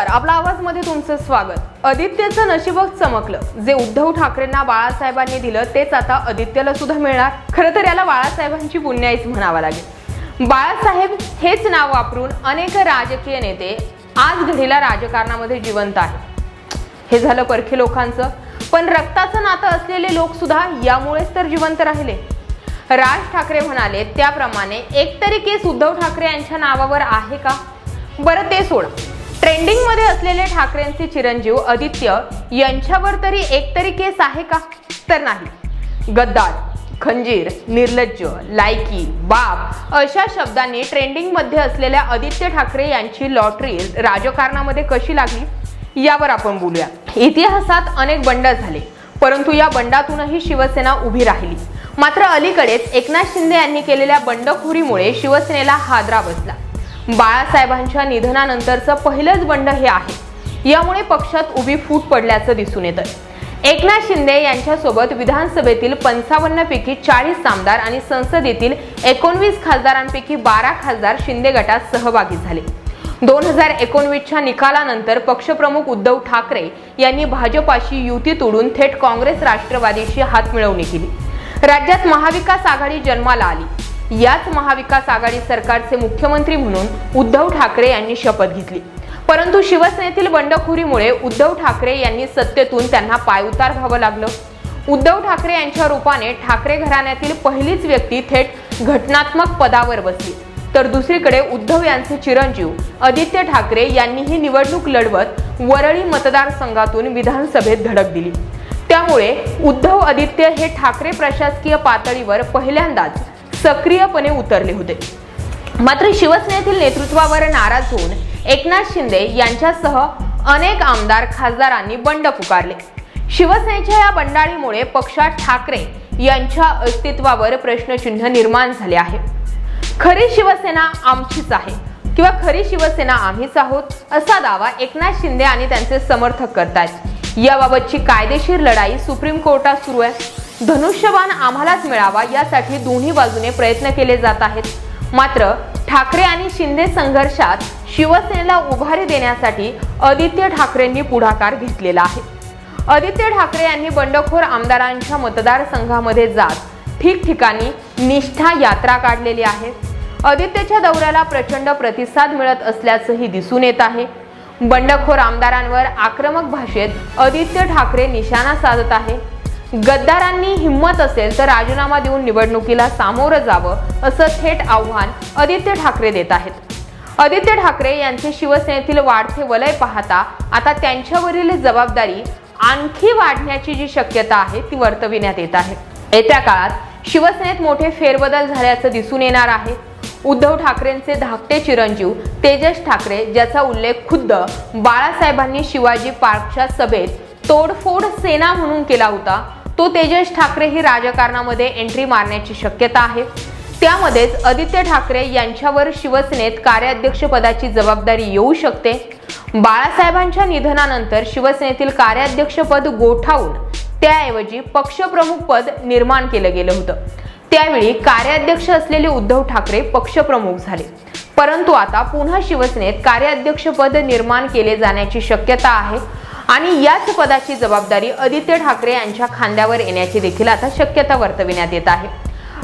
नमस्कार, आपला आवाज मध्ये तुमचं स्वागत। आदित्यचं नशीबच चमकलं। जे उद्धव ठाकरेंना बाळासाहेबांनी दिलं तेच आता आदित्यला सुद्धा मिळणार। खरं तर याला बाळासाहेबांची पुण्याईच म्हणावं लागेल। बाळासाहेब हेच नाव वापरून अनेक राजकीय नेते आज घडीला राजकारणामध्ये जिवंत आहेत। हे झालं परखे लोकांचं, पण रक्ताचं नातं असलेले लोक सुद्धा यामुळेच तर जिवंत राहिले। राज ठाकरे म्हणाले त्याप्रमाणे एकतरी केस उद्धव ठाकरे यांच्या नावावर आहे का? बरं ते सोडा, ट्रेंडिंग मध्ये असलेले ठाकरेंचे चिरंजीव आदित्य यांच्यावर तरी एकतरी केस आहे का? तर नाही। गद्दार, खंजीर, निर्लज्ज, लायकी, बाप अशा शब्दांनी ट्रेंडिंग मध्ये असलेल्या आदित्य ठाकरे यांची लॉटरी राजकारणामध्ये कशी लागली यावर आपण बोलूया। इतिहासात अनेक बंड झाले, परंतु या बंडातूनही शिवसेना उभी राहिली। मात्र अलीकडेच एकनाथ शिंदे यांनी केलेल्या बंडखोरीमुळे शिवसेनेला हादरा बसला। बाळासाहेबांच्या निधनानंतरचं पहिलंच बंड हे आहे। यामुळे पक्षात उभी फूट पडल्याचं दिसून येतं। एकनाथ शिंदे यांच्यासोबत विधानसभेतील 55 पैकी 40 आमदार आणि संसदेतील 19 खासदारांपैकी 12 खासदार शिंदे गटात सहभागी झाले। 2019च्या निकालानंतर पक्षप्रमुख उद्धव ठाकरे यांनी भाजपाशी युती तोडून थेट काँग्रेस राष्ट्रवादीशी हातमिळवणी केली। राज्यात महाविकास आघाडी जन्माला आली। याच महाविकास आघाडी सरकारचे मुख्यमंत्री म्हणून उद्धव ठाकरे यांनी शपथ घेतली। परंतु शिवसेनेतील बंडखोरीमुळे उद्धव ठाकरे यांनी सत्तेतून त्यांना पायउतार व्हावं लागलं। उद्धव ठाकरे यांच्या रूपाने ठाकरे घराण्यातील पहिलीच व्यक्ती थेट घटनात्मक पदावर बसली, तर दुसरीकडे उद्धव यांचे चिरंजीव आदित्य ठाकरे यांनीही निवडणूक लढवत वरळी मतदारसंघातून विधानसभेत धडक दिली। त्यामुळे उद्धव आदित्य हे ठाकरे प्रशासकीय पातळीवर पहिल्यांदाच सक्रियपणे उतरले होते। मात्र शिवसेनेतील नेतृत्वावर नाराज होऊन एकनाथ शिंदे यांच्यासह अनेक आमदार खासदारांनी बंड पुकारले। शिवसेनेच्या या बंडाळीमुळे पक्षात ठाकरे यांच्या अस्तित्वावर प्रश्नचिन्ह निर्माण झाले आहे। खरी शिवसेना आमचीच आहे किंवा खरी शिवसेना आम्हीच आहोत असा दावा एकनाथ शिंदे आणि त्यांचे समर्थक करतात। याबाबतची कायदेशीर लढाई सुप्रीम कोर्टात सुरू आहे। धनुष्यबाण आम्हालाच मिळावा यासाठी दोन्ही बाजूने प्रयत्न केले जात आहेत। मात्र ठाकरे आणि शिंदे संघर्षात शिवसेनेला उभारी देण्यासाठी आदित्य ठाकरेंनी पुढाकार घेतलेला आहे। आदित्य ठाकरे यांनी बंडखोर आमदारांच्या मतदारसंघामध्ये जात ठिकठिकाणी निष्ठा यात्रा काढलेली आहे। आदित्यच्या दौऱ्याला प्रचंड प्रतिसाद मिळत असल्याचंही दिसून येत आहे। बंडखोर आमदारांवर आक्रमक भाषेत आदित्य ठाकरे निशाणा साधत आहे। गद्दारांनी हिम्मत असेल तर राजीनामा देऊन निवडणुकीला सामोरं जावं असं थेट आव्हान आदित्य ठाकरे देत आहेत। आदित्य ठाकरे यांचे शिवसेनेतील वाढते वलय पाहता आता त्यांच्यावरील जबाबदारी आणखी वाढण्याची जी शक्यता आहे ती वर्तविण्यात येत आहे। येत्या काळात शिवसेनेत मोठे फेरबदल झाल्याचं दिसून येणार आहे। उद्धव ठाकरेंचे धाकटे चिरंजीव तेजस ठाकरे, ज्याचा उल्लेख खुद्द बाळासाहेबांनी शिवाजी पार्कच्या सभेत तोडफोड सेना म्हणून केला होता, तो तेजस ठाकरे ही राजकारणामध्ये एंट्री मारण्याची शक्यता आहे। त्यामध्येच आदित्य ठाकरे यांच्यावर शिवसेनेत कार्याध्यक्ष पदाची जबाबदारी येऊ शकते। बाळासाहेबांच्या निधनानंतर शिवसेनेतील कार्याध्यक्ष पद गोठावून त्याऐवजी पक्षप्रमुख पद निर्माण केलं गेलं होतं। त्यावेळी कार्याध्यक्ष असलेले उद्धव ठाकरे पक्षप्रमुख झाले, परंतु आता पुन्हा शिवसेनेत कार्याध्यक्ष पद निर्माण केले जाण्याची शक्यता आहे आणि याच पदाची जबाबदारी आदित्य ठाकरे यांच्या खांद्यावर येण्याची देखील आता शक्यता वर्तविण्यात येत आहे।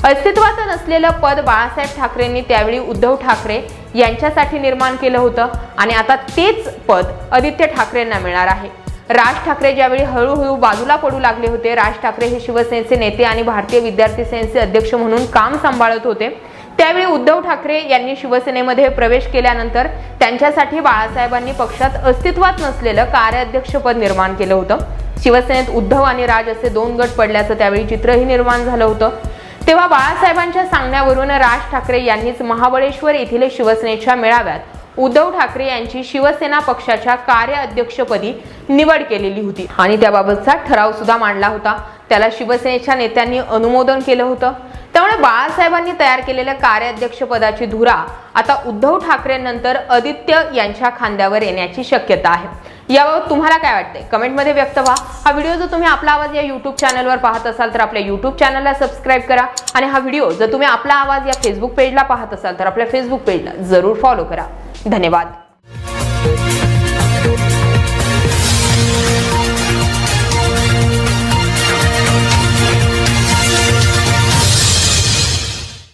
अस्तित्वात नसलेलं पद बाळासाहेब ठाकरेंनी त्यावेळी उद्धव ठाकरे यांच्यासाठी निर्माण केलं होतं आणि आता तेच पद आदित्य ठाकरेंना मिळणार आहे। राज ठाकरे ज्यावेळी हळूहळू बाजूला पडू लागले होते, राज ठाकरे हे शिवसेनेचे नेते आणि भारतीय विद्यार्थी सेनेचे अध्यक्ष म्हणून काम सांभाळत होते, त्यावेळी उद्धव ठाकरे यांनी शिवसेनेमध्ये प्रवेश केल्यानंतर त्यांच्यासाठी बाळासाहेबांनी पक्षात अस्तित्वात नसलेलं कार्याध्यक्ष पद निर्माण केलं होतं। शिवसेनेत उद्धव आणि राज असे दोन गट पडल्याचं त्यावेळी चित्रही निर्माण झालं होतं। तेव्हा बाळासाहेबांच्या सांगण्यावरून राज ठाकरे यांनीच महाबळेश्वर येथील शिवसेनेच्या मेळाव्यात उद्धव ठाकरे यांची शिवसेना पक्षाच्या कार्याध्यक्षपदी निवड केलेली होती आणि त्याबाबतचा ठराव सुद्धा मांडला होता। त्याला शिवसेनेच्या नेत्यांनी अनुमोदन केलं होतं। त्यामुळे बाळासाहेबांनी तयार केलेल्या कार्याध्यक्ष पदाची धुरा आता उद्धव ठाकरेंनंतर आदित्य यांच्या खांद्यावर येण्याची शक्यता आहे। याबाबत तुम्हाला काय वाटतंय कमेंटमध्ये व्यक्त व्हा। हा व्हिडिओ जर तुम्ही आपला आवाज या YouTube चॅनलवर पाहत असाल तर आपल्या YouTube चॅनलला सबस्क्राइब करा आणि हा व्हिडिओ जर तुम्ही आपला आवाज या Facebook पेजला पाहत असाल तर आपल्या Facebook पेजला जरूर फॉलो करा। धन्यवाद।